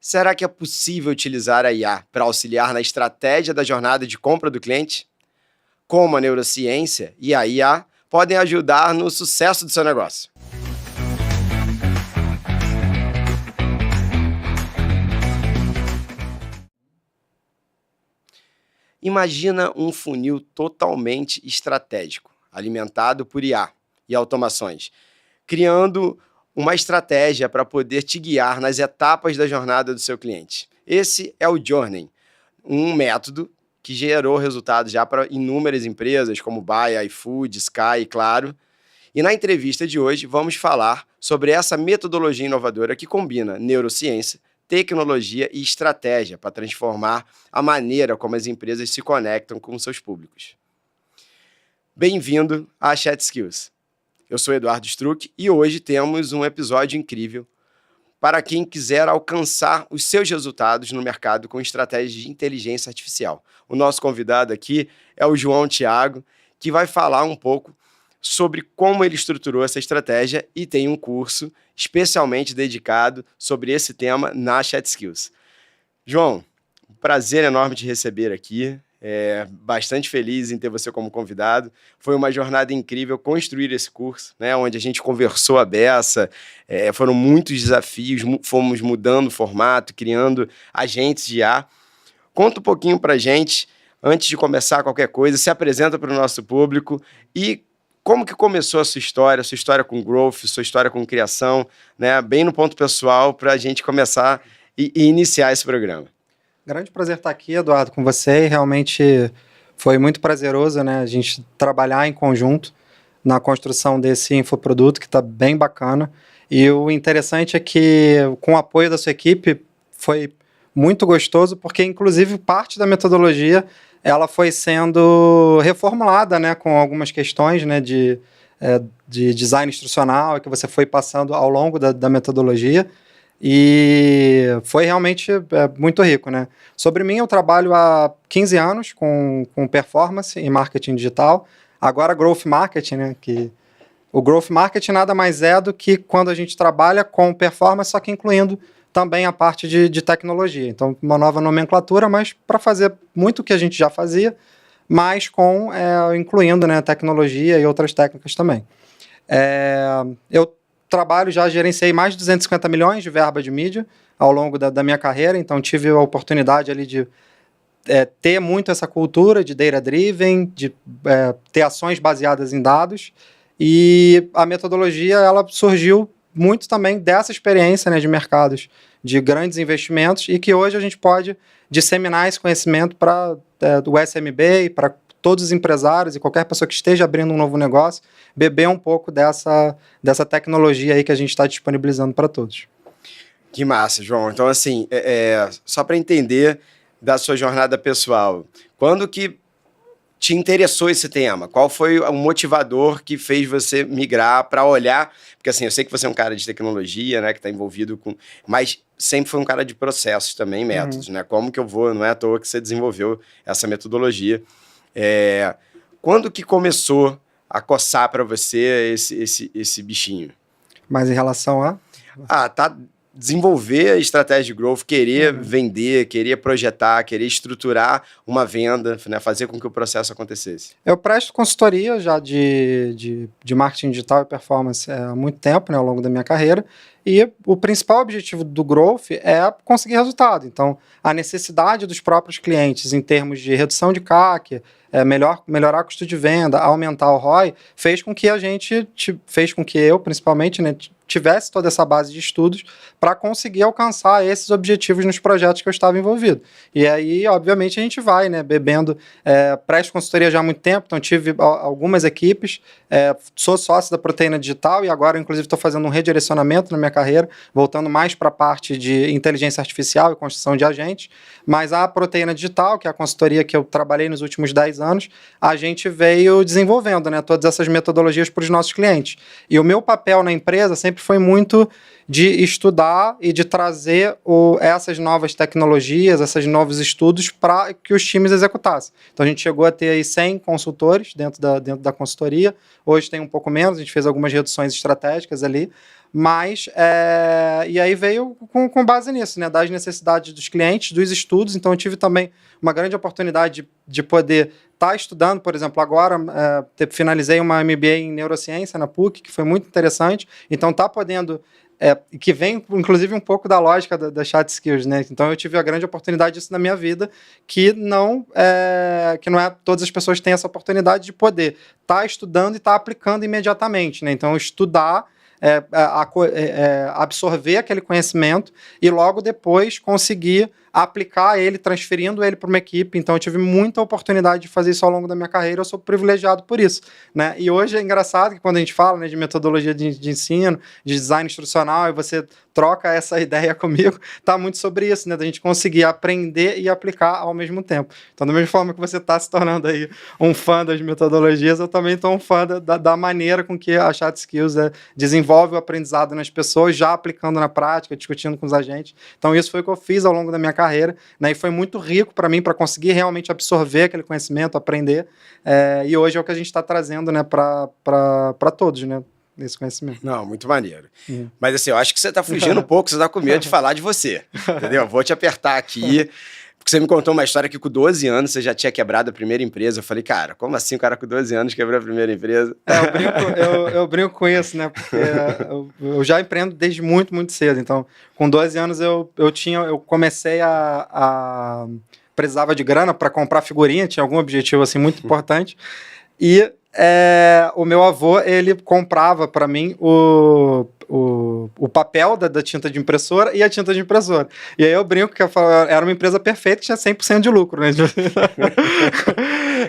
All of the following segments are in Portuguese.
Será que é possível utilizar a IA para auxiliar na estratégia da jornada de compra do cliente? Como a neurociência e a IA podem ajudar no sucesso do seu negócio? Imagina um funil totalmente estratégico, alimentado por IA e automações, criando uma estratégia para poder te guiar nas etapas da jornada do seu cliente. Esse é o Journey, um método que gerou resultados já para inúmeras empresas, como Baia, iFood, Sky e Claro. E na entrevista de hoje vamos falar sobre essa metodologia inovadora que combina neurociência, tecnologia e estratégia para transformar a maneira como as empresas se conectam com seus públicos. Bem-vindo à Chat Skills. Eu sou Eduardo Struck e hoje temos um episódio incrível para quem quiser alcançar os seus resultados no mercado com estratégias de inteligência artificial. O nosso convidado aqui é o João Thiago, que vai falar um pouco sobre como ele estruturou essa estratégia e tem um curso especialmente dedicado sobre esse tema na Chat Skills. João, um prazer enorme te receber aqui. Bastante feliz em ter você como convidado. Foi uma jornada incrível construir esse curso, né, onde a gente conversou a beça, foram muitos desafios, fomos mudando o formato, criando agentes de IA. Conta um pouquinho pra gente, antes de começar qualquer coisa, se apresenta para o nosso público e como que começou a sua história com growth, sua história com criação, né, bem no ponto pessoal, para a gente começar e iniciar esse programa. Grande prazer estar aqui, Eduardo, com você, e realmente foi muito prazeroso, né, a gente trabalhar em conjunto na construção desse infoproduto, que está bem bacana, e o interessante é que, com o apoio da sua equipe, foi muito gostoso, porque, inclusive, parte da metodologia, ela foi sendo reformulada, né, com algumas questões, né, de design instrucional, que você foi passando ao longo da metodologia, e foi realmente muito rico, né? Sobre mim, eu trabalho há 15 anos com performance e marketing digital. Agora, growth marketing, né? Que o growth marketing nada mais é do que quando a gente trabalha com performance, só que incluindo também a parte de tecnologia. Então, uma nova nomenclatura, mas para fazer muito o que a gente já fazia, mas incluindo, né, tecnologia e outras técnicas também. Eu gerenciei mais de 250 milhões de verba de mídia ao longo da minha carreira, então tive a oportunidade ali de ter muito essa cultura de data-driven, de ter ações baseadas em dados, e a metodologia ela surgiu muito também dessa experiência, né, de mercados de grandes investimentos, e que hoje a gente pode disseminar esse conhecimento para o SMB e para todos os empresários e qualquer pessoa que esteja abrindo um novo negócio, beber um pouco dessa tecnologia aí que a gente está disponibilizando para todos. Que massa, João. Então, assim, só para entender da sua jornada pessoal, quando que te interessou esse tema? Qual foi o motivador que fez você migrar para olhar? Porque, assim, eu sei que você é um cara de tecnologia, né, que está envolvido com... Mas sempre foi um cara de processos também, métodos, né? Como que eu vou... Não é à toa que você desenvolveu essa metodologia. Quando que começou a coçar para você esse bichinho? Mas em relação a... Desenvolver a estratégia de growth, querer vender, querer projetar, querer estruturar uma venda, né, fazer com que o processo acontecesse. Eu presto consultoria já de marketing digital e performance há muito tempo, né, ao longo da minha carreira, e o principal objetivo do growth é conseguir resultado. Então, a necessidade dos próprios clientes em termos de redução de CAC, melhorar o custo de venda, aumentar o ROI, fez com que eu, principalmente, né, tivesse toda essa base de estudos para conseguir alcançar esses objetivos nos projetos que eu estava envolvido. E aí, obviamente, a gente vai, né, bebendo, presto consultoria já há muito tempo, então tive algumas equipes, sou sócio da Proteína Digital e agora, inclusive, estou fazendo um redirecionamento na minha carreira, voltando mais para a parte de inteligência artificial e construção de agentes, mas a Proteína Digital, que é a consultoria que eu trabalhei nos últimos 10 anos, a gente veio desenvolvendo, né, todas essas metodologias para os nossos clientes. E o meu papel na empresa sempre foi muito de estudar e de trazer essas novas tecnologias, esses novos estudos para que os times executassem. Então a gente chegou a ter aí 100 consultores dentro da consultoria, hoje tem um pouco menos, a gente fez algumas reduções estratégicas ali, Mas, e aí veio com base nisso, né? Das necessidades dos clientes, dos estudos. Então, eu tive também uma grande oportunidade de poder estar estudando, por exemplo, agora finalizei uma MBA em neurociência na PUC, que foi muito interessante. Então, tá podendo... que vem, inclusive, um pouco da lógica da Chat Skills, né? Então, eu tive a grande oportunidade disso na minha vida, que não é todas as pessoas têm essa oportunidade de poder estar estudando e estar aplicando imediatamente, né? Então, estudar, absorver aquele conhecimento e logo depois conseguir aplicar ele, transferindo ele para uma equipe. Então, eu tive muita oportunidade de fazer isso ao longo da minha carreira, eu sou privilegiado por isso, né? E hoje é engraçado que quando a gente fala, né, de metodologia de ensino, de design instrucional, e você troca essa ideia comigo, tá muito sobre isso, né? Da gente conseguir aprender e aplicar ao mesmo tempo. Então, da mesma forma que você está se tornando aí um fã das metodologias, eu também estou um fã da maneira com que a Chat Skills desenvolve o aprendizado nas pessoas, já aplicando na prática, discutindo com os agentes. Então, isso foi o que eu fiz ao longo da minha carreira, né? E foi muito rico para mim, para conseguir realmente absorver aquele conhecimento, aprender. E hoje é o que a gente está trazendo, né, para todos, né? Esse conhecimento. Não, muito maneiro. Mas assim, eu acho que você tá fugindo um pouco, você tá com medo de falar de você, entendeu? Eu vou te apertar aqui, porque você me contou uma história que com 12 anos você já tinha quebrado a primeira empresa. Eu falei, cara, como assim o cara com 12 anos quebrou a primeira empresa? Eu brinco com isso, né? Porque eu já empreendo desde muito, muito cedo. Então, com 12 anos eu comecei precisava de grana para comprar figurinha, tinha algum objetivo assim muito importante. E o meu avô, ele comprava para mim o papel da tinta de impressora e a tinta de impressora. E aí eu brinco que era uma empresa perfeita que tinha 100% de lucro, né?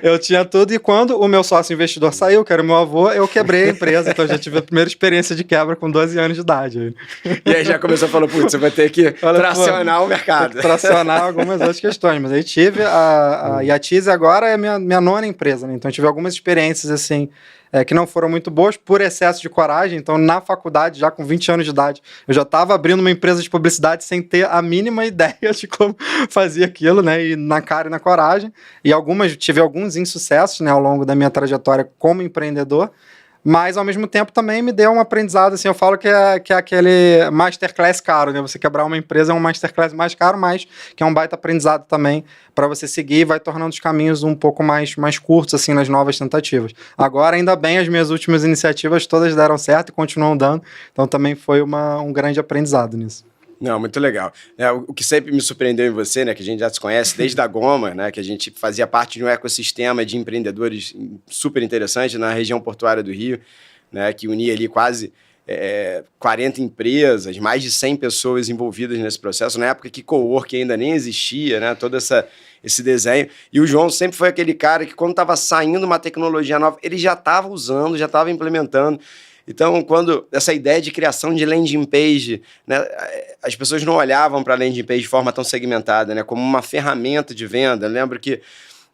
Eu tinha tudo, e quando o meu sócio investidor saiu, que era o meu avô, eu quebrei a empresa. Então eu já tive a primeira experiência de quebra com 12 anos de idade. E aí já começou a falar, putz, você vai ter que tracionar o mercado. Tracionar algumas outras questões. Mas aí tive a Yatize agora é minha 9ª empresa, né? Então eu tive algumas experiências assim, que não foram muito boas por excesso de coragem. Então, na faculdade, já com 20 anos de idade, eu já estava abrindo uma empresa de publicidade sem ter a mínima ideia de como fazia aquilo, né? E na cara e na coragem. E tive alguns insucessos, né, ao longo da minha trajetória como empreendedor. Mas, ao mesmo tempo, também me deu um aprendizado, assim, eu falo que é aquele masterclass caro, né? Você quebrar uma empresa é um masterclass mais caro, mas que é um baita aprendizado também para você seguir e vai tornando os caminhos um pouco mais curtos, assim, nas novas tentativas. Agora, ainda bem, as minhas últimas iniciativas todas deram certo e continuam dando, então também foi um grande aprendizado nisso. Não, muito legal. O que sempre me surpreendeu em você, né, que a gente já se conhece desde a Goma, né, que a gente fazia parte de um ecossistema de empreendedores super interessante na região portuária do Rio, né, que unia ali quase 40 empresas, mais de 100 pessoas envolvidas nesse processo, na época que cowork ainda nem existia, né, todo esse desenho. E o João sempre foi aquele cara que, quando estava saindo uma tecnologia nova, ele já estava usando, já estava implementando. Então, quando essa ideia de criação de landing page, né, as pessoas não olhavam para a landing page de forma tão segmentada, né, como uma ferramenta de venda. Eu lembro que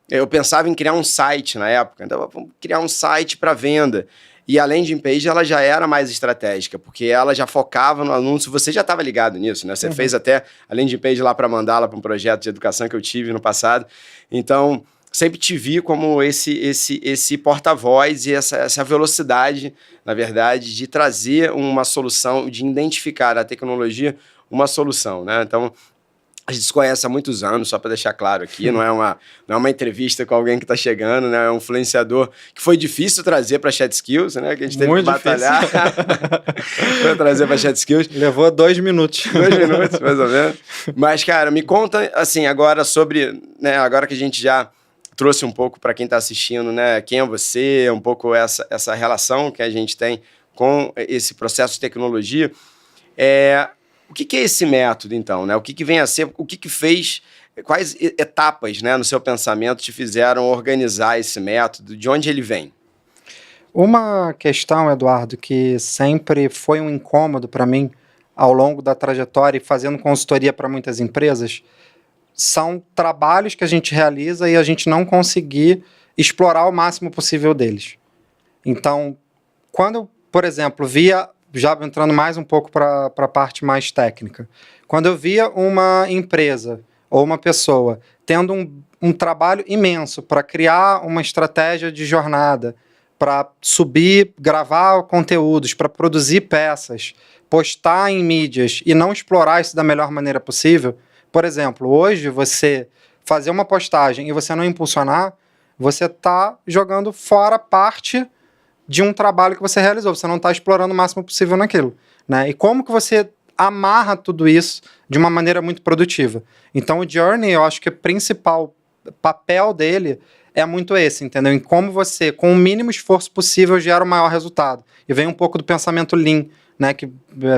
eu pensava em criar um site na época, então vamos criar um site para venda. E a landing page ela já era mais estratégica, porque ela já focava no anúncio. Você já estava ligado nisso, né? Você fez até a landing page lá para mandá-la para um projeto de educação que eu tive no passado. Então, sempre te vi como esse porta-voz e essa velocidade, na verdade, de trazer uma solução, de identificar a tecnologia uma solução, né? Então, a gente se conhece há muitos anos, só para deixar claro aqui, não é uma entrevista com alguém que está chegando, né? É um influenciador que foi difícil trazer para Chat Skills, né? Que a gente teve muito que batalhar para trazer para Chat Skills. Levou 2 minutos. 2 minutos, mais ou menos. Mas, cara, me conta, assim, agora sobre, né? Agora que a gente já trouxe um pouco para quem está assistindo, né? Quem é você, um pouco essa relação que a gente tem com esse processo de tecnologia. O que é esse método, então, né? O que vem a ser, o que fez, quais etapas, né, no seu pensamento te fizeram organizar esse método, de onde ele vem? Uma questão, Eduardo, que sempre foi um incômodo para mim ao longo da trajetória e fazendo consultoria para muitas empresas, são trabalhos que a gente realiza e a gente não conseguir explorar o máximo possível deles. Então, quando eu, por exemplo, via, já entrando mais um pouco para a parte mais técnica, quando eu via uma empresa ou uma pessoa tendo um trabalho imenso para criar uma estratégia de jornada, para subir, gravar conteúdos, para produzir peças, postar em mídias e não explorar isso da melhor maneira possível, por exemplo, hoje você fazer uma postagem e você não impulsionar, você está jogando fora parte de um trabalho que você realizou, você não está explorando o máximo possível naquilo, né? E como que você amarra tudo isso de uma maneira muito produtiva? Então o Journey, eu acho que o principal papel dele é muito esse, entendeu? Em como você, com o mínimo esforço possível, gera o maior resultado. E vem um pouco do pensamento Lean, né, que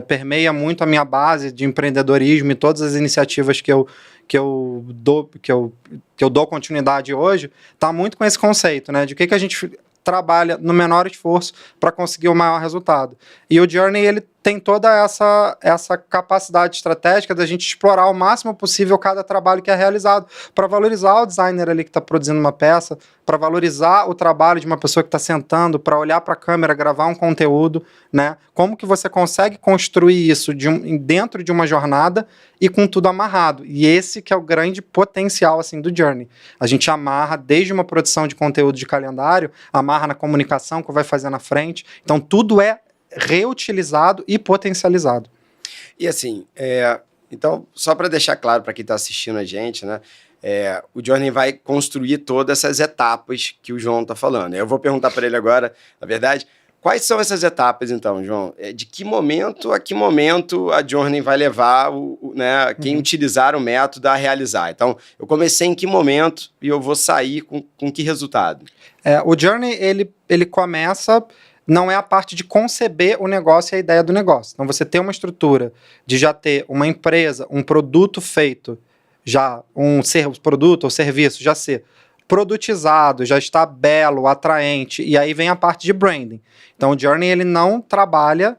permeia muito a minha base de empreendedorismo e todas as iniciativas que eu dou continuidade hoje, está muito com esse conceito, né, de que a gente trabalha no menor esforço para conseguir o maior resultado. E o Journey, ele tem toda essa capacidade estratégica da gente explorar o máximo possível cada trabalho que é realizado, para valorizar o designer ali que está produzindo uma peça, para valorizar o trabalho de uma pessoa que está sentando, para olhar para a câmera, gravar um conteúdo, né? Como que você consegue construir isso dentro de uma jornada e com tudo amarrado? E esse que é o grande potencial assim, do Journey. A gente amarra desde uma produção de conteúdo de calendário, amarra na comunicação que vai fazer na frente. Então tudo é reutilizado e potencializado. E assim, então, só para deixar claro para quem está assistindo a gente, né? O Journey vai construir todas essas etapas que o João está falando. Eu vou perguntar para ele agora, na verdade, quais são essas etapas, então, João? De que momento a que momento a Journey vai levar né, quem utilizar o método a realizar? Então, eu comecei em que momento e eu vou sair com que resultado? O Journey, ele começa... Não é a parte de conceber o negócio e a ideia do negócio. Então, você tem uma estrutura de já ter uma empresa, um produto feito, já produto ou serviço já ser produtizado, já está belo, atraente, e aí vem a parte de branding. Então, o Journey, ele não trabalha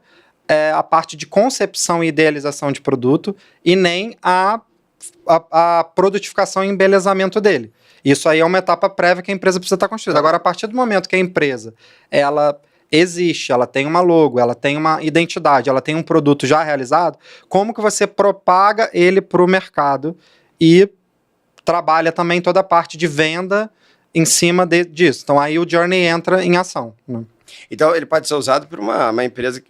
a parte de concepção e idealização de produto e nem a produtificação e embelezamento dele. Isso aí é uma etapa prévia que a empresa precisa estar construída. Agora, a partir do momento que a empresa, ela existe, ela tem uma logo, ela tem uma identidade, ela tem um produto já realizado, como que você propaga ele para o mercado e trabalha também toda a parte de venda em cima disso. Então aí o Journey entra em ação, né? Então ele pode ser usado por uma empresa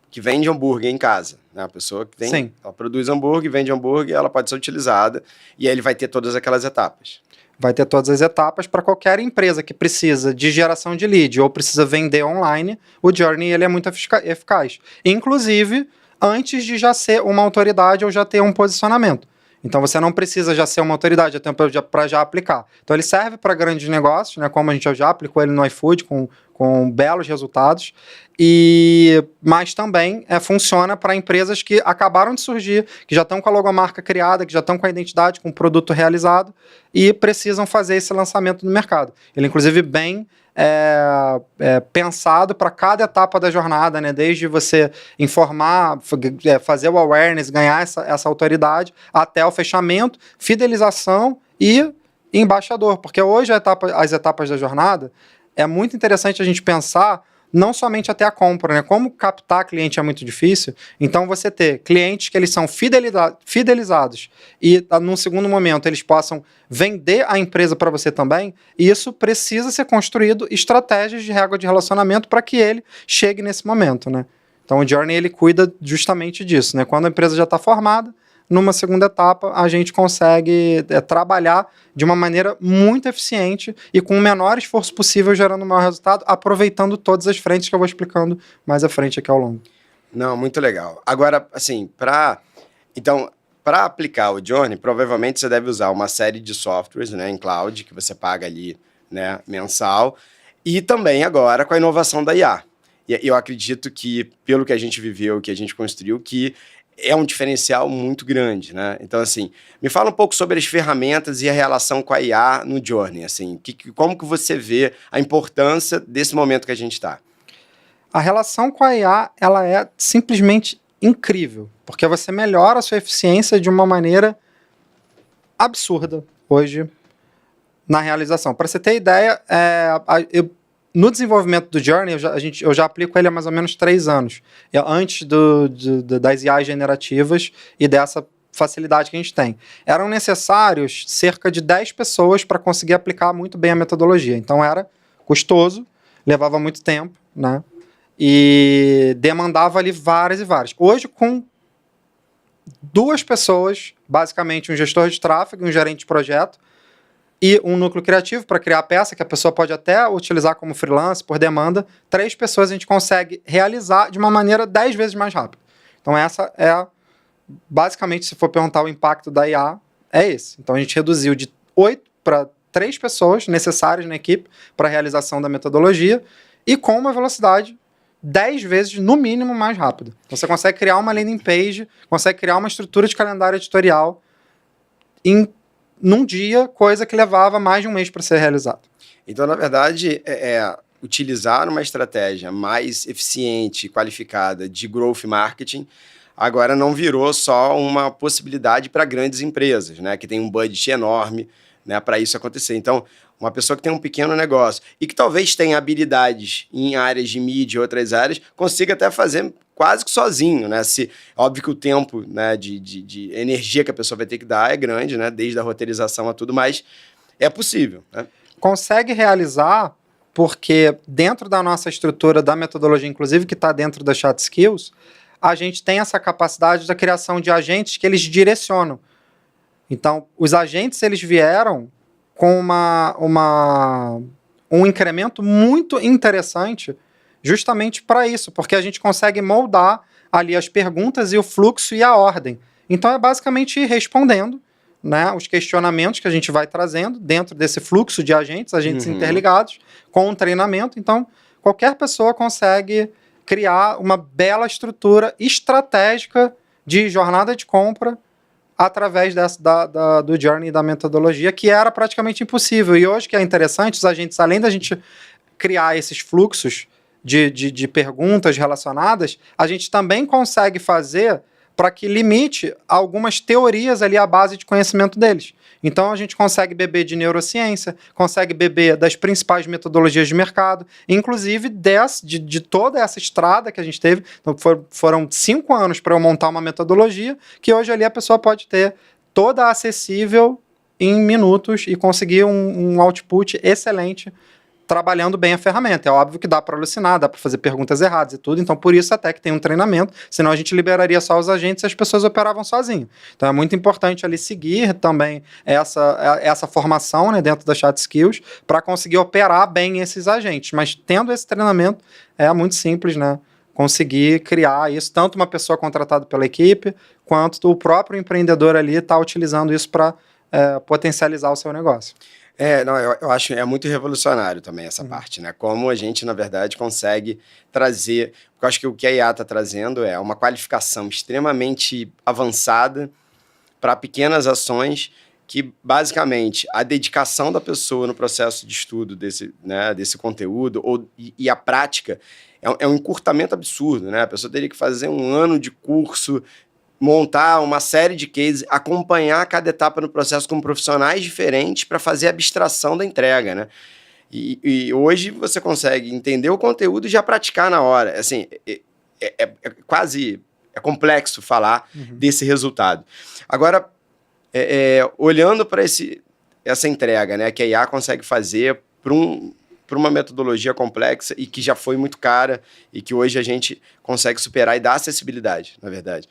que vende hambúrguer em casa, né? A pessoa que Sim. Ela produz hambúrguer, vende hambúrguer, ela pode ser utilizada e aí ele vai ter todas aquelas etapas. Vai ter todas as etapas para qualquer empresa que precisa de geração de lead ou precisa vender online. O Journey, ele é muito eficaz. Inclusive, antes de já ser uma autoridade ou já ter um posicionamento. Então, você não precisa já ser uma autoridade para já aplicar. Então, ele serve para grandes negócios, né, como a gente já aplicou ele no iFood, com belos resultados, mas também funciona para empresas que acabaram de surgir, que já estão com a logomarca criada, que já estão com a identidade, com o produto realizado e precisam fazer esse lançamento no mercado. Ele, inclusive, bem pensado para cada etapa da jornada, né? Desde você informar, fazer o awareness, ganhar essa autoridade, até o fechamento, fidelização e embaixador. Porque hoje as etapas da jornada é muito interessante a gente pensar não somente até a compra, né? Como captar cliente é muito difícil, então você ter clientes que eles são fidelizados e, num segundo momento, eles possam vender a empresa para você também, isso precisa ser construído estratégias de régua de relacionamento para que ele chegue nesse momento, né? Então o Journey, ele cuida justamente disso, né? Quando a empresa já está formada, numa segunda etapa, a gente consegue trabalhar de uma maneira muito eficiente e com o menor esforço possível, gerando o maior resultado, aproveitando todas as frentes que eu vou explicando mais à frente aqui ao longo. Não, muito legal. Agora, assim, para aplicar o Journey, provavelmente você deve usar uma série de softwares, né, em cloud, que você paga ali, né, mensal, e também agora com a inovação da IA. E eu acredito que, pelo que a gente viveu, que a gente construiu, que é um diferencial muito grande, né? Então, assim, me fala um pouco sobre as ferramentas e a relação com a IA no Journey, assim, como que você vê a importância desse momento que a gente está? A relação com a IA, ela é simplesmente incrível, porque você melhora a sua eficiência de uma maneira absurda hoje na realização. Para você ter ideia, no desenvolvimento do Journey, eu já aplico ele há mais ou menos 3 anos. Antes das IAs generativas e dessa facilidade que a gente tem. Eram necessários cerca de 10 pessoas para conseguir aplicar muito bem a metodologia. Então era custoso, levava muito tempo, né? e demandava ali várias e várias. Hoje, com 2 pessoas, basicamente um gestor de tráfego, um gerente de projeto e um núcleo criativo para criar a peça, que a pessoa pode até utilizar como freelance, por demanda, 3 pessoas a gente consegue realizar de uma maneira 10 vezes mais rápida. Então essa é, basicamente, se for perguntar o impacto da IA, é esse. Então a gente reduziu de 8 para 3 pessoas necessárias na equipe para a realização da metodologia e com uma velocidade 10 vezes, no mínimo, mais rápida. Então, você consegue criar uma landing page, consegue criar uma estrutura de calendário editorial num dia, coisa que levava mais de um mês para ser realizado. Então, na verdade, utilizar uma estratégia mais eficiente e qualificada de growth marketing agora não virou só uma possibilidade para grandes empresas, né, que tem um budget enorme, né, para isso acontecer. Então, uma pessoa que tem um pequeno negócio e que talvez tenha habilidades em áreas de mídia e outras áreas, consiga até fazer quase que sozinho, né? Óbvio que o tempo, né, de energia que a pessoa vai ter que dar é grande, né? Desde a roteirização a tudo, mas é possível, né? Consegue realizar porque dentro da nossa estrutura da metodologia, inclusive que está dentro da Chat Skills, a gente tem essa capacidade da criação de agentes que eles direcionam. Então, os agentes, eles vieram com um incremento muito interessante justamente para isso, porque a gente consegue moldar ali as perguntas e o fluxo e a ordem. Então, é basicamente ir respondendo, né, os questionamentos que a gente vai trazendo dentro desse fluxo de agentes interligados, com um treinamento. Então, qualquer pessoa consegue criar uma bela estrutura estratégica de jornada de compra através do journey da metodologia, que era praticamente impossível. E hoje, que é interessante, os agentes, além da gente criar esses fluxos de perguntas relacionadas, a gente também consegue fazer para que limite algumas teorias ali à base de conhecimento deles. Então, a gente consegue beber de neurociência, consegue beber das principais metodologias de mercado, inclusive de toda essa estrada que a gente teve. Então, foram 5 anos para eu montar uma metodologia que hoje ali a pessoa pode ter toda acessível em minutos e conseguir um output excelente trabalhando bem a ferramenta. É óbvio que dá para alucinar, dá para fazer perguntas erradas e tudo, então por isso até que tem um treinamento, senão a gente liberaria só os agentes e as pessoas operavam sozinhas. Então é muito importante ali seguir também essa formação, né, dentro da Chat Skills para conseguir operar bem esses agentes. Mas tendo esse treinamento, é muito simples, né? Conseguir criar isso, tanto uma pessoa contratada pela equipe, quanto o próprio empreendedor ali está utilizando isso para potencializar o seu negócio. Não, eu acho muito revolucionário também essa parte, né? Como a gente, na verdade, consegue trazer... Porque eu acho que o que a IA está trazendo é uma qualificação extremamente avançada para pequenas ações que, basicamente, a dedicação da pessoa no processo de estudo desse conteúdo e a prática é um encurtamento absurdo, né? A pessoa teria que fazer 1 ano de curso, montar uma série de cases, acompanhar cada etapa no processo com profissionais diferentes para fazer a abstração da entrega, né? E hoje você consegue entender o conteúdo e já praticar na hora. Assim, é complexo falar desse resultado. Agora, olhando para essa entrega, né, que a IA consegue fazer para uma metodologia complexa e que já foi muito cara e que hoje a gente consegue superar e dar acessibilidade, na verdade.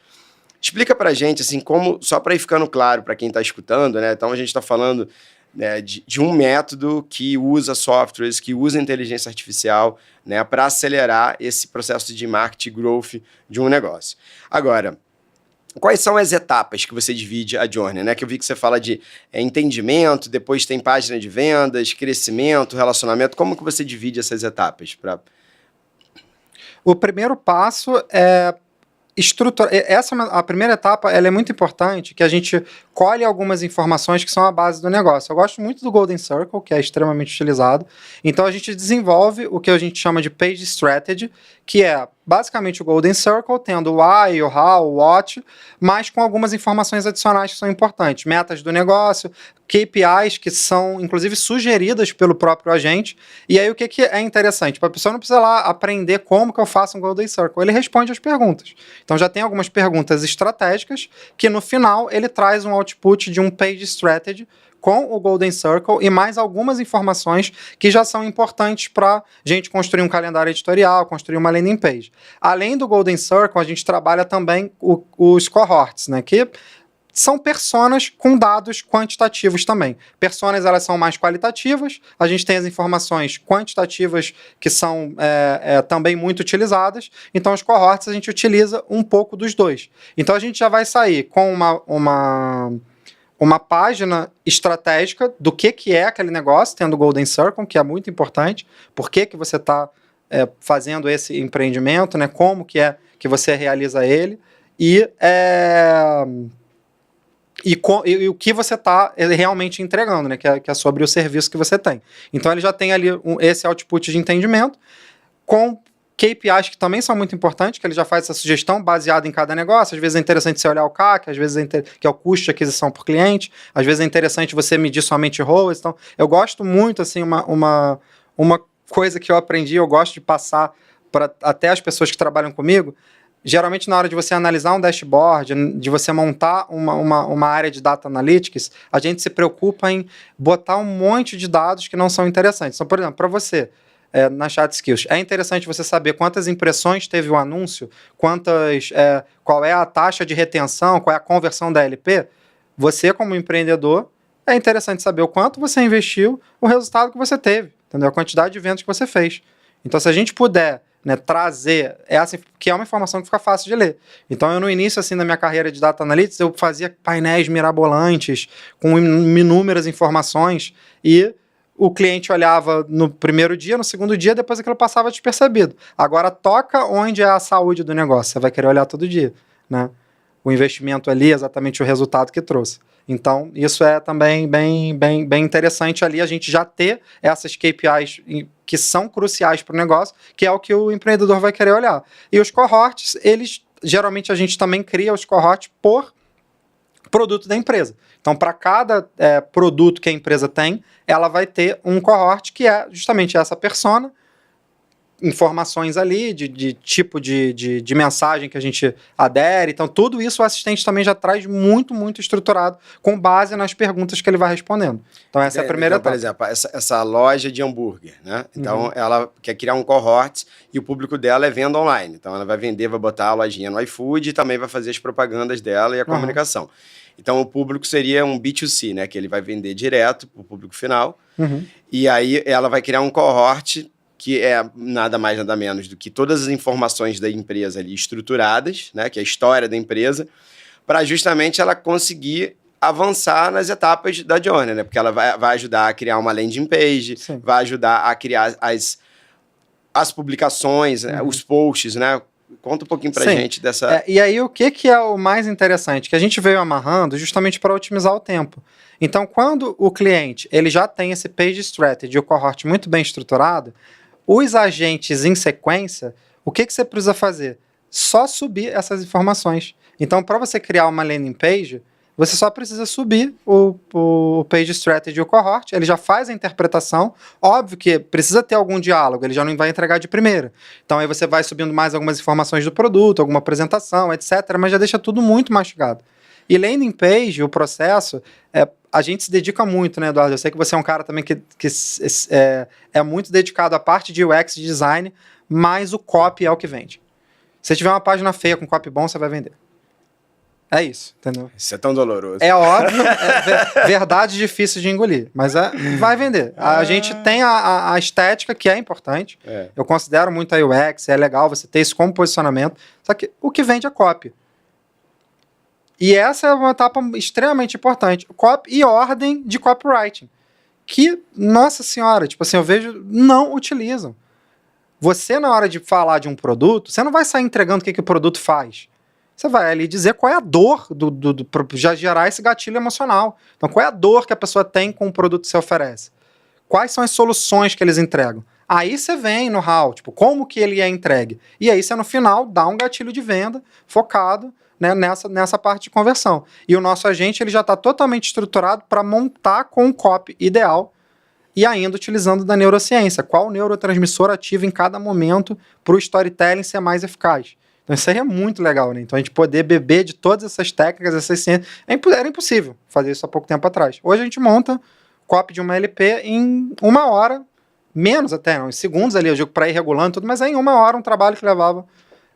Explica pra gente, assim, como, só para ir ficando claro para quem está escutando, né? Então a gente está falando, né, de um método que usa softwares, que usa inteligência artificial, né, para acelerar esse processo de marketing growth de um negócio. Agora, quais são as etapas que você divide a journey, né? Que eu vi que você fala de entendimento, depois tem página de vendas, crescimento, relacionamento. Como que você divide essas etapas? O primeiro passo é a primeira etapa, ela é muito importante, que a gente colhe algumas informações que são a base do negócio. Eu gosto muito do Golden Circle, que é extremamente utilizado. Então, a gente desenvolve o que a gente chama de Page Strategy, que é basicamente o Golden Circle, tendo o why, o how, o what, mas com algumas informações adicionais que são importantes. Metas do negócio, KPIs que são, inclusive, sugeridas pelo próprio agente. E aí, o que é interessante? A pessoa não precisa lá aprender como que eu faço um Golden Circle. Ele responde as perguntas. Então, já tem algumas perguntas estratégicas que, no final, ele traz um output de um Page Strategy com o Golden Circle e mais algumas informações que já são importantes para a gente construir um calendário editorial, construir uma landing page. Além do Golden Circle, a gente trabalha também os cohorts, né, que são personas com dados quantitativos também. Personas, elas são mais qualitativas, a gente tem as informações quantitativas que são também muito utilizadas, então os cohorts a gente utiliza um pouco dos dois. Então a gente já vai sair com uma página estratégica do que é aquele negócio, tendo o Golden Circle, que é muito importante, por que você está fazendo esse empreendimento, né? Como que é que você realiza ele, e o que você está realmente entregando, né? Que é sobre o serviço que você tem. Então ele já tem ali esse output de entendimento, com KPIs que também são muito importantes, que ele já faz essa sugestão baseada em cada negócio. Às vezes é interessante você olhar o CAC, às vezes que é o custo de aquisição por cliente, às vezes é interessante você medir somente ROAS. Então, eu gosto muito, assim, uma coisa que eu aprendi, eu gosto de passar para até as pessoas que trabalham comigo. Geralmente, na hora de você analisar um dashboard, de você montar uma área de data analytics, a gente se preocupa em botar um monte de dados que não são interessantes. Então, por exemplo, para você, na Chat Skills, é interessante você saber quantas impressões teve o anúncio, qual é a taxa de retenção, qual é a conversão da LP. Você, como empreendedor, é interessante saber o quanto você investiu, o resultado que você teve, entendeu? A quantidade de vendas que você fez. Então, se a gente puder, né, trazer essa, que é uma informação que fica fácil de ler. Então, eu no início, assim, da minha carreira de Data Analytics, eu fazia painéis mirabolantes, com inúmeras informações, e o cliente olhava no primeiro dia, no segundo dia, depois aquilo passava despercebido. Agora, toca onde é a saúde do negócio. Você vai querer olhar todo dia, né? O investimento ali, exatamente o resultado que trouxe. Então, isso é também bem interessante ali, a gente já ter essas KPIs que são cruciais para o negócio, que é o que o empreendedor vai querer olhar. E os cohorts, geralmente a gente também cria os cohorts por produto da empresa. Então, para cada produto que a empresa tem, ela vai ter um cohort que é justamente essa persona, informações ali de tipo de mensagem que a gente adere. Então, tudo isso o assistente também já traz muito, muito estruturado, com base nas perguntas que ele vai respondendo. Então, essa é a primeira etapa. Por exemplo, essa loja de hambúrguer, né? Então, ela quer criar um cohort e o público dela é venda online. Então, ela vai vender, vai botar a lojinha no iFood e também vai fazer as propagandas dela e a comunicação. Então, o público seria um B2C, né? Que ele vai vender direto para o público final. E aí, ela vai criar um cohort que é nada mais, nada menos do que todas as informações da empresa ali estruturadas, né? Que é a história da empresa, para justamente ela conseguir avançar nas etapas da journey, né? Porque ela vai ajudar a criar uma landing page, vai ajudar a criar as publicações, os posts, né? Conta um pouquinho pra gente dessa... E aí, o que é o mais interessante? Que a gente veio amarrando justamente para otimizar o tempo. Então, quando o cliente ele já tem esse page strategy, o cohort muito bem estruturado, os agentes em sequência, o que você precisa fazer? Só subir essas informações. Então, para você criar uma landing page, você só precisa subir o page strategy e o cohort, ele já faz a interpretação. Óbvio que precisa ter algum diálogo, ele já não vai entregar de primeira. Então, aí você vai subindo mais algumas informações do produto, alguma apresentação, etc., mas já deixa tudo muito mastigado. E landing page, o processo, a gente se dedica muito, né, Eduardo? Eu sei que você é um cara também que é muito dedicado à parte de UX e design, mas o copy é o que vende. Se tiver uma página feia com copy bom, você vai vender. É isso, entendeu? Isso é tão doloroso. É óbvio, verdade difícil de engolir, mas vai vender. A gente tem a estética, que é importante. Eu considero muito a UX, é legal você ter isso como posicionamento, só que o que vende é copy. E essa é uma etapa extremamente importante. Copy e ordem de copywriting. Que, nossa senhora, tipo assim, eu vejo, não utilizam. Você, na hora de falar de um produto, você não vai sair entregando o que o produto faz. Você vai ali dizer qual é a dor para já gerar esse gatilho emocional. Então, qual é a dor que a pessoa tem com o produto que você oferece? Quais são as soluções que eles entregam? Aí você vem no how, tipo, como que ele é entregue. E aí você, no final, dá um gatilho de venda focado, né, nessa parte de conversão. E o nosso agente ele já está totalmente estruturado para montar com o copy ideal e ainda utilizando da neurociência. Qual neurotransmissor ativa em cada momento para o storytelling ser mais eficaz. Então isso aí é muito legal, né? Então a gente poder beber de todas essas técnicas, essas ciências, era impossível fazer isso há pouco tempo atrás. Hoje a gente monta copy de uma LP em 1 hora, menos até, uns segundos ali, eu digo para ir regulando tudo, mas é em 1 hora um trabalho que levava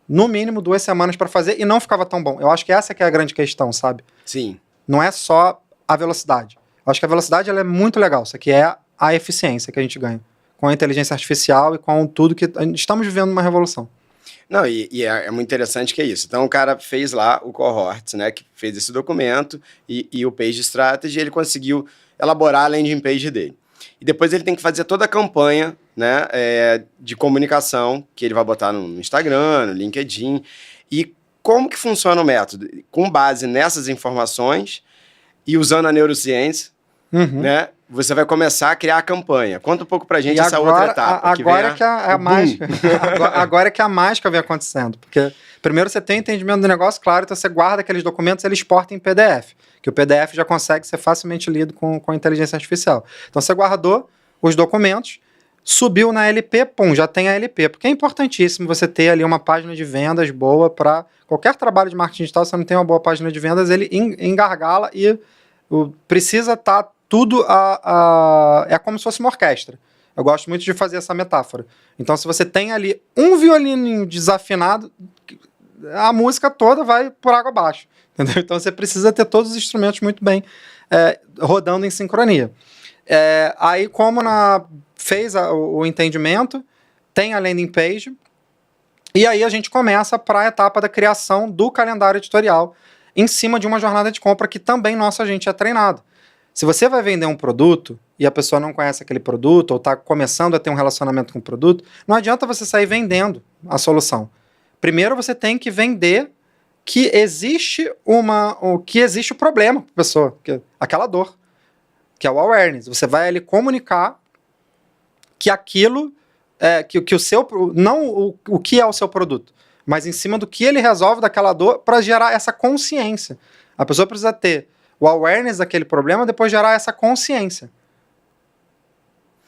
no mínimo 2 semanas para fazer e não ficava tão bom. Eu acho que essa que é a grande questão, sabe? Sim. Não é só a velocidade. Eu acho que a velocidade ela é muito legal, isso aqui é a eficiência que a gente ganha com a inteligência artificial e com tudo que... Estamos vivendo uma revolução. Não, e é muito interessante que é isso. Então, o cara fez lá o Cohorts, né, que fez esse documento e o Page Strategy, ele conseguiu elaborar a landing page dele. E depois ele tem que fazer toda a campanha, né, de comunicação que ele vai botar no Instagram, no LinkedIn. E como que funciona o método? Com base nessas informações e usando a neurociência, né, você vai começar a criar a campanha. Conta um pouco pra gente essa outra etapa. Agora que a mágica. Agora é que a mágica vem acontecendo. Porque primeiro você tem entendimento do negócio, claro, então você guarda aqueles documentos e ele exporta em PDF. Que o PDF já consegue ser facilmente lido com a inteligência artificial. Então você guardou os documentos, subiu na LP, pum, já tem a LP. Porque é importantíssimo você ter ali uma página de vendas boa para qualquer trabalho de marketing digital. Se você não tem uma boa página de vendas, ele engargala e precisa estar tudo é como se fosse uma orquestra. Eu gosto muito de fazer essa metáfora. Então, se você tem ali um violino desafinado, a música toda vai por água abaixo. Entendeu? Então, você precisa ter todos os instrumentos muito bem rodando em sincronia. Aí, como fez o entendimento, tem a landing page, e aí a gente começa para a etapa da criação do calendário editorial em cima de uma jornada de compra que também nosso agente é treinado. Se você vai vender um produto e a pessoa não conhece aquele produto ou está começando a ter um relacionamento com o produto, não adianta você sair vendendo a solução. Primeiro você tem que vender que existe o problema para a pessoa, aquela dor, que é o awareness. Você vai ali comunicar que aquilo, que o seu, não o que é o seu produto, mas em cima do que ele resolve daquela dor para gerar essa consciência. A pessoa precisa ter o awareness daquele problema, depois gerar essa consciência.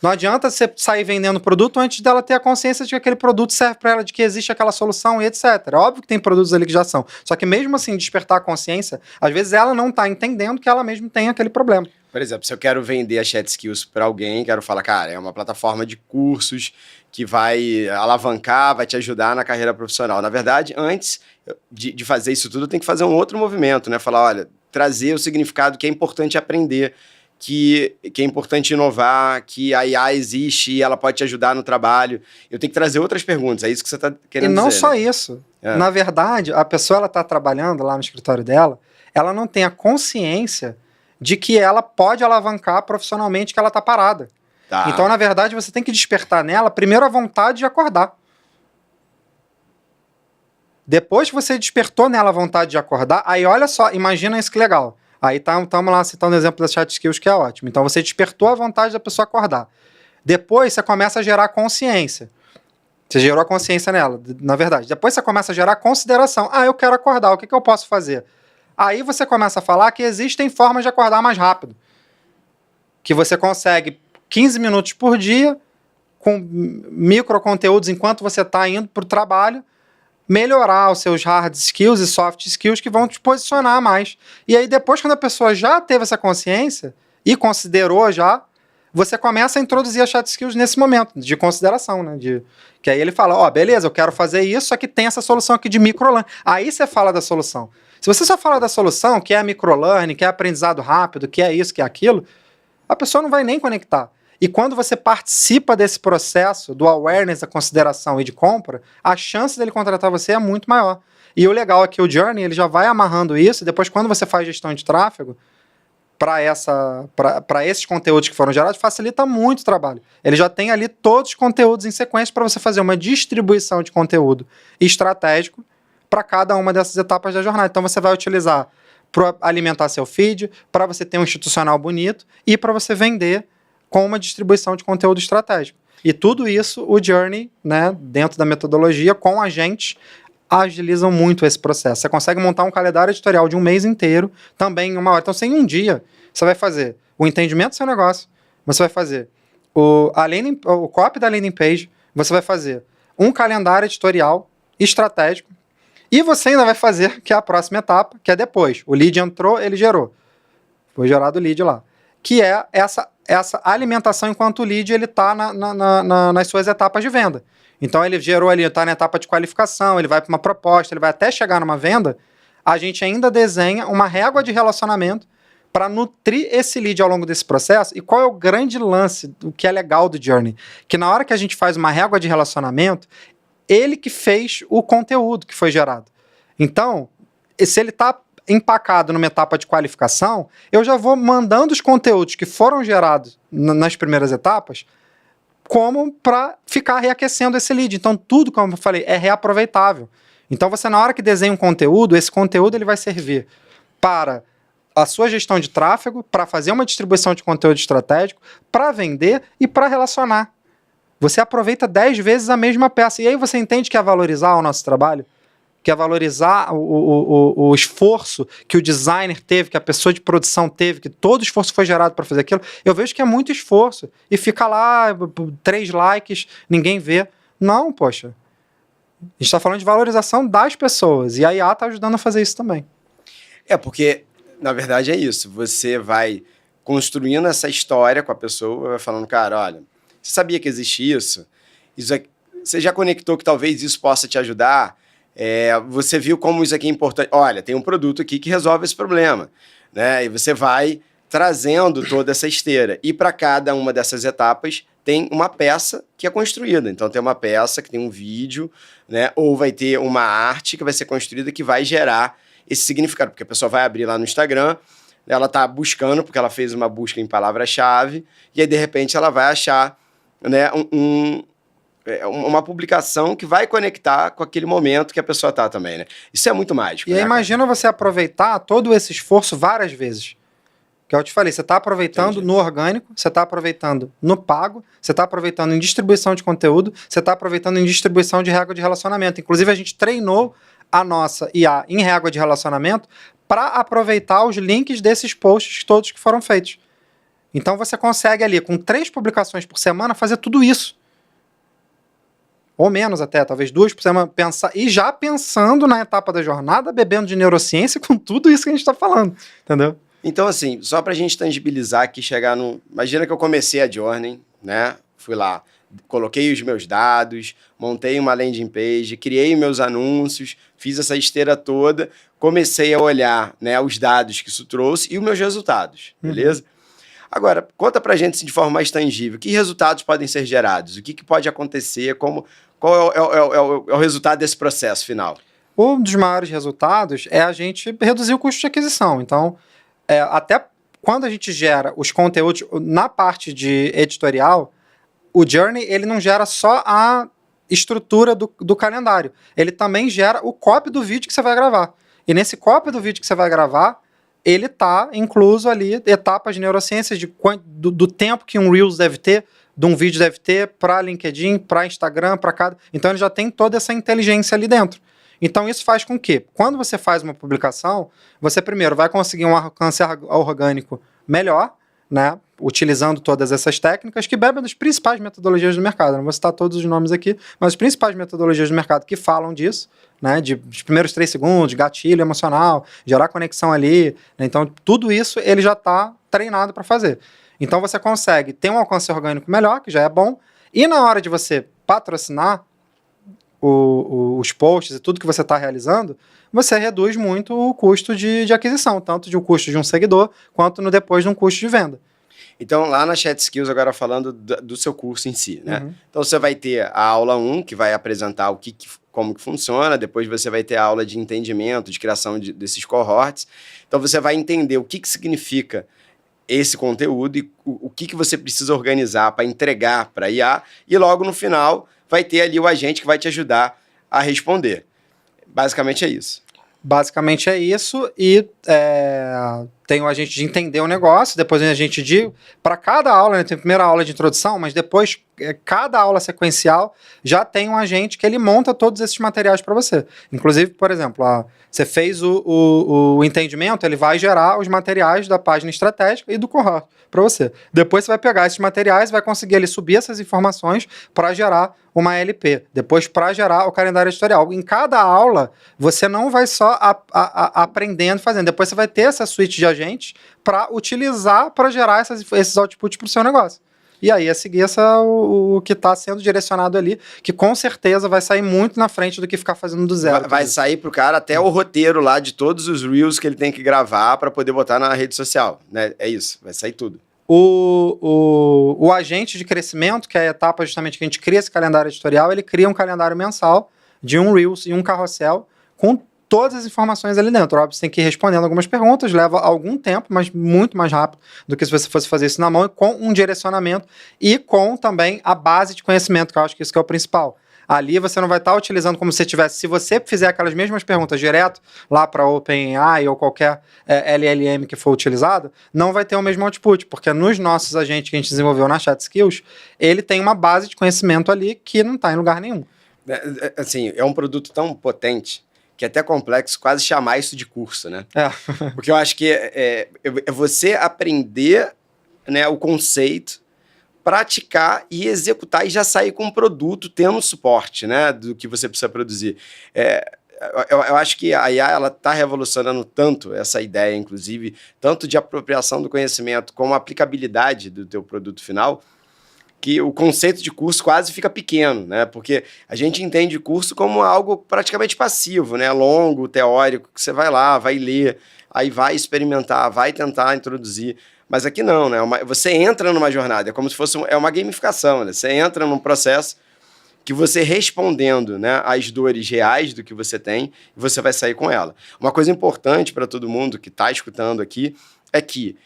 Não adianta você sair vendendo produto antes dela ter a consciência de que aquele produto serve para ela, de que existe aquela solução e etc. Óbvio que tem produtos ali que já são. Só que mesmo assim, despertar a consciência, às vezes ela não está entendendo que ela mesmo tem aquele problema. Por exemplo, se eu quero vender a Chat Skills para alguém, quero falar, cara, é uma plataforma de cursos que vai alavancar, vai te ajudar na carreira profissional. Na verdade, antes de fazer isso tudo, tem que fazer um outro movimento, né? Falar, olha, trazer o significado que é importante aprender, que é importante inovar, que a IA existe e ela pode te ajudar no trabalho. Eu tenho que trazer outras perguntas, é isso que você está querendo dizer. E não só né? isso. Na verdade, a pessoa está trabalhando lá no escritório dela, ela não tem a consciência de que ela pode alavancar profissionalmente que ela está parada. Tá. Então, na verdade, você tem que despertar nela, primeiro, a vontade de acordar. Depois que você despertou nela a vontade de acordar, aí olha só, imagina isso que legal. Aí estamos lá citando o exemplo das Chat Skills, que é ótimo. Então você despertou a vontade da pessoa acordar. Depois você começa a gerar consciência. Você gerou a consciência nela, na verdade. Depois você começa a gerar consideração. Eu quero acordar, o que eu posso fazer? Aí você começa a falar que existem formas de acordar mais rápido. Que você consegue 15 minutos por dia, com microconteúdos enquanto você está indo para o trabalho, melhorar os seus hard skills e soft skills que vão te posicionar mais. E aí depois, quando a pessoa já teve essa consciência e considerou já, você começa a introduzir as chat skills nesse momento de consideração, né? Que aí ele fala, beleza, eu quero fazer isso, só que tem essa solução aqui de microlearning. Aí você fala da solução. Se você só fala da solução, que é microlearning, que é aprendizado rápido, que é isso, que é aquilo, a pessoa não vai nem conectar. E quando você participa desse processo do awareness, da consideração e de compra, a chance dele contratar você é muito maior. E o legal é que o Journey ele já vai amarrando isso, e depois quando você faz gestão de tráfego, para esses conteúdos que foram gerados, facilita muito o trabalho. Ele já tem ali todos os conteúdos em sequência para você fazer uma distribuição de conteúdo estratégico para cada uma dessas etapas da jornada. Então você vai utilizar para alimentar seu feed, para você ter um institucional bonito e para você vender com uma distribuição de conteúdo estratégico. E tudo isso, o Journey, né, dentro da metodologia, com agentes, agilizam muito esse processo. Você consegue montar um calendário editorial de um mês inteiro, também em 1 hora. Então, em um dia, você vai fazer o entendimento do seu negócio, você vai fazer o copy da landing page, você vai fazer um calendário editorial estratégico, E você ainda vai fazer, que é a próxima etapa, que é depois. O lead entrou, ele gerou. Foi gerado o lead lá. Que é essa alimentação enquanto o lead está nas suas etapas de venda. Então ele gerou ali, está na etapa de qualificação, ele vai para uma proposta, ele vai até chegar numa venda. A gente ainda desenha uma régua de relacionamento para nutrir esse lead ao longo desse processo. E qual é o grande lance, o que é legal do Journey? Que na hora que a gente faz uma régua de relacionamento, ele que fez o conteúdo que foi gerado. Então, se ele está empacado numa etapa de qualificação, eu já vou mandando os conteúdos que foram gerados nas primeiras etapas como para ficar reaquecendo esse lead. Então, tudo, como eu falei, é reaproveitável. Então, você, na hora que desenha um conteúdo, esse conteúdo ele vai servir para a sua gestão de tráfego, para fazer uma distribuição de conteúdo estratégico, para vender e para relacionar. Você aproveita 10 vezes a mesma peça. E aí você entende que é valorizar o nosso trabalho? Que é valorizar o esforço que o designer teve, que a pessoa de produção teve, que todo esforço foi gerado para fazer aquilo. Eu vejo que é muito esforço. E fica lá, 3 likes, ninguém vê. Não, poxa. A gente está falando de valorização das pessoas. E a IA está ajudando a fazer isso também. Porque, na verdade, é isso. Você vai construindo essa história com a pessoa, vai falando, cara, olha, você sabia que existe isso? Você já conectou que talvez isso possa te ajudar? Você viu como isso aqui é importante? Olha, tem um produto aqui que resolve esse problema, né? E você vai trazendo toda essa esteira. E para cada uma dessas etapas tem uma peça que é construída. Então tem uma peça que tem um vídeo, né? Ou vai ter uma arte que vai ser construída que vai gerar esse significado. Porque a pessoa vai abrir lá no Instagram, ela está buscando, porque ela fez uma busca em palavra-chave, e aí de repente ela vai achar, né, uma publicação que vai conectar com aquele momento que a pessoa está também, né? Isso é muito mágico. E aí, imagina você aproveitar todo esse esforço várias vezes. Que eu te falei, você está aproveitando no orgânico, você está aproveitando no pago, você está aproveitando em distribuição de conteúdo, você está aproveitando em distribuição de régua de relacionamento. Inclusive, a gente treinou a nossa IA em régua de relacionamento para aproveitar os links desses posts todos que foram feitos. Então, você consegue ali, com 3 publicações por semana, fazer tudo isso. Ou menos até, talvez 2 por semana, e já pensando na etapa da jornada, bebendo de neurociência com tudo isso que a gente está falando, entendeu? Então, assim, só para a gente tangibilizar aqui, chegar no... Imagina que eu comecei a Journey, né? Fui lá, coloquei os meus dados, montei uma landing page, criei meus anúncios, fiz essa esteira toda, comecei a olhar, né, os dados que isso trouxe e os meus resultados, beleza? Agora, conta pra gente de forma mais tangível, que resultados podem ser gerados? O que pode acontecer? Qual é o resultado desse processo final? Um dos maiores resultados é a gente reduzir o custo de aquisição. Então, até quando a gente gera os conteúdos na parte de editorial, o Journey ele não gera só a estrutura do calendário. Ele também gera o copy do vídeo que você vai gravar. E nesse copy do vídeo que você vai gravar, ele está incluso ali etapas de neurociências do tempo que um Reels deve ter, de um vídeo deve ter para LinkedIn, para Instagram, para cada... Então ele já tem toda essa inteligência ali dentro. Então isso faz com que, quando você faz uma publicação, você primeiro vai conseguir um alcance orgânico melhor, né, utilizando todas essas técnicas que bebem das principais metodologias do mercado. Não vou citar todos os nomes aqui, mas as principais metodologias do mercado que falam disso, né, dos primeiros 3 segundos, gatilho emocional, gerar conexão ali, né, então tudo isso ele já está treinado para fazer. Então você consegue ter um alcance orgânico melhor, que já é bom, e na hora de você patrocinar os posts e tudo que você está realizando, você reduz muito o custo de aquisição, tanto de um custo de um seguidor, quanto depois de um custo de venda. Então, lá na Chat Skills, agora falando do seu curso em si, né? Então, você vai ter a aula 1, que vai apresentar como que funciona, depois você vai ter a aula de entendimento, de criação desses cohorts. Então, você vai entender o que significa esse conteúdo e o que você precisa organizar para entregar para a IA, e logo no final vai ter ali o agente que vai te ajudar a responder. Basicamente é isso. Basicamente é isso, e tem o agente de entender o negócio, depois tem o agente de... Para cada aula, né, tem a primeira aula de introdução, mas depois, cada aula sequencial já tem um agente que ele monta todos esses materiais para você. Inclusive, por exemplo, você fez o entendimento, ele vai gerar os materiais da página estratégica e do cohort para você. Depois você vai pegar esses materiais, vai conseguir ali subir essas informações para gerar uma LP. Depois para gerar o calendário editorial. Em cada aula, você não vai só aprendendo, fazendo. Depois você vai ter essa suite de agentes para utilizar para gerar esses outputs para o seu negócio. E aí é seguir o que está sendo direcionado ali, que com certeza vai sair muito na frente do que ficar fazendo do zero. Vai sair pro cara até o roteiro lá de todos os Reels que ele tem que gravar para poder botar na rede social, né? É isso, vai sair tudo. O agente de crescimento, que é a etapa justamente que a gente cria esse calendário editorial, ele cria um calendário mensal de um Reels e um carrossel com todas as informações ali dentro. Óbvio, você tem que ir respondendo algumas perguntas, leva algum tempo, mas muito mais rápido do que se você fosse fazer isso na mão, e com um direcionamento e com também a base de conhecimento, que eu acho que isso que é o principal. Ali você não vai estar utilizando como se tivesse... Se você fizer aquelas mesmas perguntas direto lá para OpenAI ou qualquer LLM que for utilizado, não vai ter o mesmo output, porque nos nossos agentes que a gente desenvolveu na Chat Skills, ele tem uma base de conhecimento ali que não está em lugar nenhum. Assim, é um produto tão potente que é até complexo quase chamar isso de curso, né? Porque eu acho que é você aprender, né, o conceito, praticar e executar e já sair com um produto tendo suporte, né, do que você precisa produzir. Eu acho que a IA está revolucionando tanto essa ideia, inclusive, tanto de apropriação do conhecimento como a aplicabilidade do teu produto final, que o conceito de curso quase fica pequeno, né? Porque a gente entende curso como algo praticamente passivo, né? Longo, teórico, que você vai lá, vai ler, aí vai experimentar, vai tentar introduzir. Mas aqui não, né? Você entra numa jornada, é como se fosse uma gamificação, né? Você entra num processo que você respondendo, né, às dores reais do que você tem, você vai sair com ela. Uma coisa importante para todo mundo que está escutando aqui é que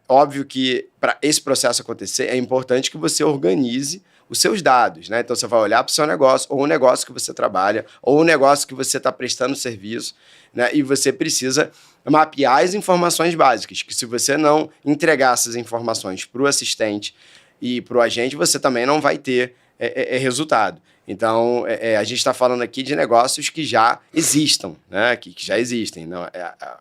óbvio que para esse processo acontecer é importante que você organize os seus dados, né? Então você vai olhar para o seu negócio, ou o negócio que você trabalha, ou o negócio que você está prestando serviço, né? E você precisa mapear as informações básicas, que se você não entregar essas informações para o assistente e para o agente, você também não vai ter resultado. Então, a gente está falando aqui de negócios que já existam, né? Que já existem. Não,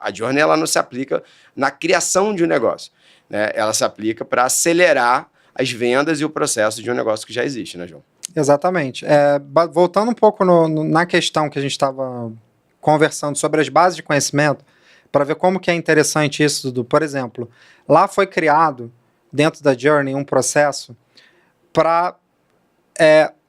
a Journey ela não se aplica na criação de um negócio, né? Ela se aplica para acelerar as vendas e o processo de um negócio que já existe, né, João? Exatamente. Voltando um pouco na questão que a gente estava conversando sobre as bases de conhecimento, para ver como que é interessante isso, Dudu. Por exemplo, lá foi criado, dentro da Journey, um processo para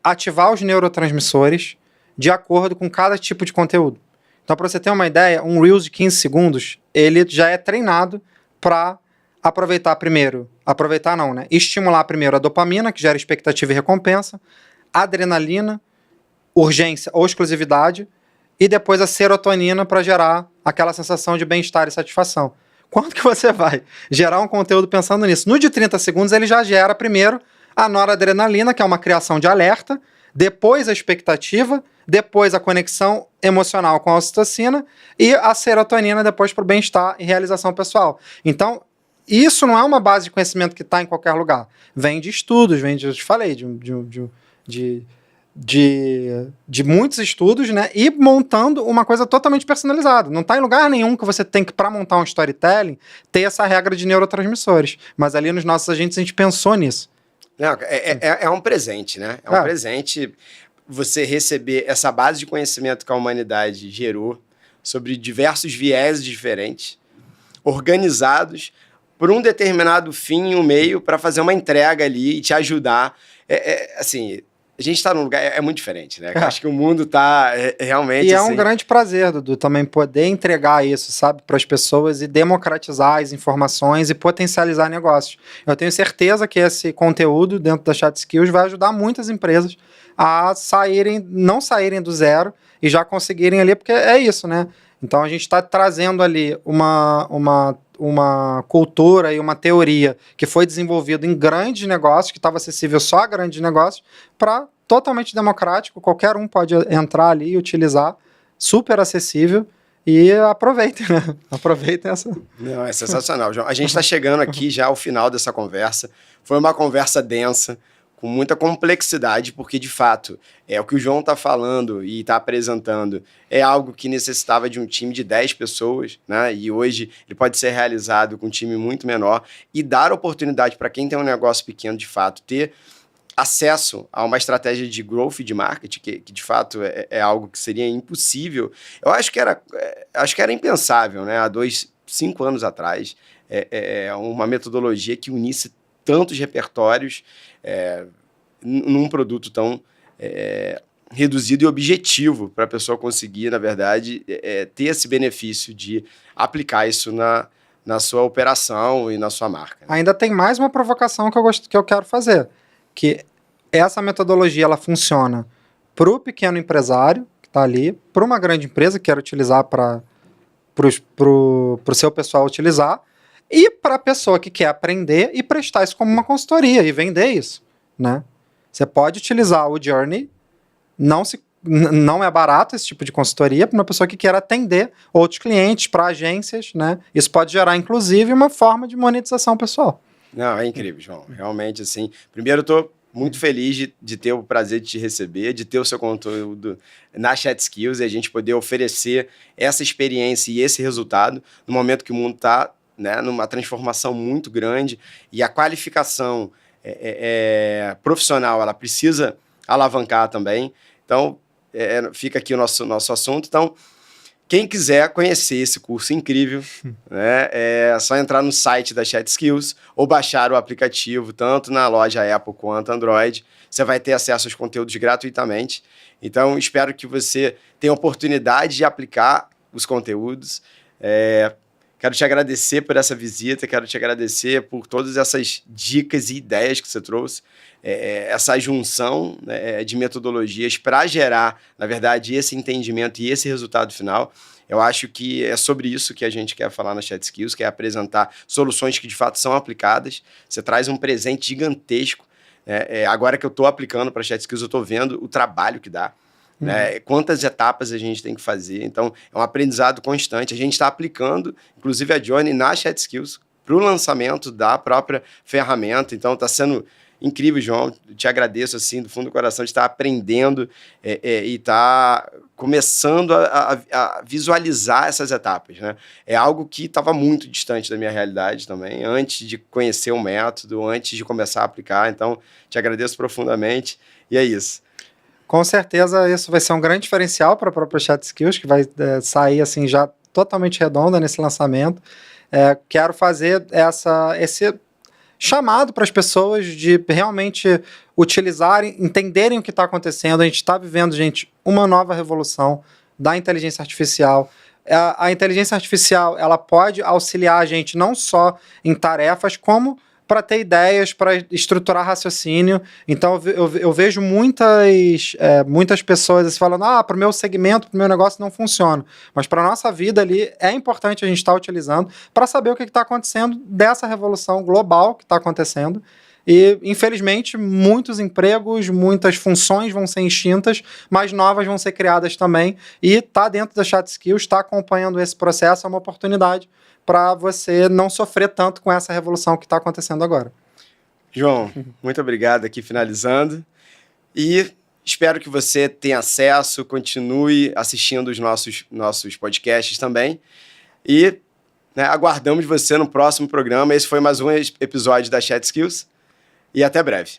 ativar os neurotransmissores de acordo com cada tipo de conteúdo. Então, para você ter uma ideia, um Reels de 15 segundos, ele já é treinado para estimular primeiro a dopamina, que gera expectativa e recompensa, adrenalina, urgência ou exclusividade, e depois a serotonina para gerar aquela sensação de bem-estar e satisfação. Quando que você vai gerar um conteúdo pensando nisso? No de 30 segundos, ele já gera primeiro a noradrenalina, que é uma criação de alerta, depois a expectativa, depois a conexão emocional com a ocitocina e a serotonina depois para o bem-estar e realização pessoal. Então, isso não é uma base de conhecimento que está em qualquer lugar. Vem de estudos, eu te falei, de muitos estudos, né? E montando uma coisa totalmente personalizada. Não está em lugar nenhum que você tem que, para montar um storytelling, ter essa regra de neurotransmissores. Mas ali nos nossos agentes a gente pensou nisso. Não, é um presente, né? É um presente você receber essa base de conhecimento que a humanidade gerou sobre diversos viés diferentes, organizados por um determinado fim e um meio para fazer uma entrega ali e te ajudar. Assim, a gente está num lugar muito diferente, né? Acho que o mundo está realmente... E assim... é um grande prazer, Dudu, também poder entregar isso, sabe, para as pessoas e democratizar as informações e potencializar negócios. Eu tenho certeza que esse conteúdo dentro da Chat Skills vai ajudar muitas empresas a não saírem do zero e já conseguirem ali, porque é isso, né? Então a gente está trazendo ali uma cultura e uma teoria que foi desenvolvida em grandes negócios, que estava acessível só a grandes negócios, para totalmente democrático, qualquer um pode entrar ali e utilizar, super acessível, E aproveitem, né? Aproveitem essa... Não, é sensacional, João. A gente está chegando aqui já ao final dessa conversa. Foi uma conversa densa, com muita complexidade, porque, de fato, o que o João está falando e está apresentando é algo que necessitava de um time de 10 pessoas, né? E hoje ele pode ser realizado com um time muito menor e dar oportunidade para quem tem um negócio pequeno, de fato, ter acesso a uma estratégia de growth e de marketing, que de fato é algo que seria impossível. Eu acho que era impensável, né? Há 5 anos atrás, uma metodologia que unisse tantos repertórios num produto tão reduzido e objetivo para a pessoa conseguir, na verdade, ter esse benefício de aplicar isso na sua operação e na sua marca. Ainda tem mais uma provocação que eu quero fazer, que essa metodologia ela funciona para o pequeno empresário que está ali, para uma grande empresa que quer utilizar para o seu pessoal utilizar, e para a pessoa que quer aprender e prestar isso como uma consultoria e vender isso, né? Você pode utilizar o Journey, não é barato esse tipo de consultoria, para uma pessoa que quer atender outros clientes, para agências, né? Isso pode gerar, inclusive, uma forma de monetização pessoal. Não, é incrível, João. Realmente, assim, primeiro eu estou muito feliz de ter o prazer de te receber, de ter o seu conteúdo na Chat Skills e a gente poder oferecer essa experiência e esse resultado no momento que o mundo está, né, numa transformação muito grande e a qualificação profissional, ela precisa alavancar também. Então, fica aqui o nosso assunto. Então, quem quiser conhecer esse curso incrível, né, é só entrar no site da Chat Skills ou baixar o aplicativo, tanto na loja Apple quanto Android. Você vai ter acesso aos conteúdos gratuitamente. Então, espero que você tenha a oportunidade de aplicar os conteúdos. Quero te agradecer por essa visita, quero te agradecer por todas essas dicas e ideias que você trouxe, essa junção, né, de metodologias para gerar, na verdade, esse entendimento e esse resultado final. Eu acho que é sobre isso que a gente quer falar na Chat Skills, que é apresentar soluções que de fato são aplicadas. Você traz um presente gigantesco. Agora que eu estou aplicando para a Chat Skills, eu estou vendo o trabalho que dá. Né? Quantas etapas a gente tem que fazer. Então, é um aprendizado constante. A gente está aplicando, inclusive, a Journey na Chat Skills para o lançamento da própria ferramenta. Então, está sendo incrível, João. Te agradeço, assim, do fundo do coração, de estar aprendendo e estar começando a visualizar essas etapas, né? É algo que estava muito distante da minha realidade também, antes de conhecer o método, antes de começar a aplicar. Então, te agradeço profundamente. E é isso. Com certeza isso vai ser um grande diferencial para a própria Chat Skills, que vai sair assim já totalmente redonda nesse lançamento. Quero fazer esse chamado para as pessoas de realmente utilizarem, entenderem o que está acontecendo. A gente está vivendo, gente, uma nova revolução da inteligência artificial. A inteligência artificial ela pode auxiliar a gente não só em tarefas, como para ter ideias, para estruturar raciocínio. Então, eu vejo muitas pessoas assim, falando, para o meu segmento, para o meu negócio não funciona. Mas para a nossa vida ali, é importante a gente estar utilizando para saber o que está acontecendo dessa revolução global que está acontecendo. E, infelizmente, muitos empregos, muitas funções vão ser extintas, mas novas vão ser criadas também. E está dentro da Chat Skills, está acompanhando esse processo, é uma oportunidade para você não sofrer tanto com essa revolução que está acontecendo agora. João, muito obrigado aqui finalizando. E espero que você tenha acesso, continue assistindo os nossos podcasts também. E aguardamos você no próximo programa. Esse foi mais um episódio da Chat Skills. E até breve.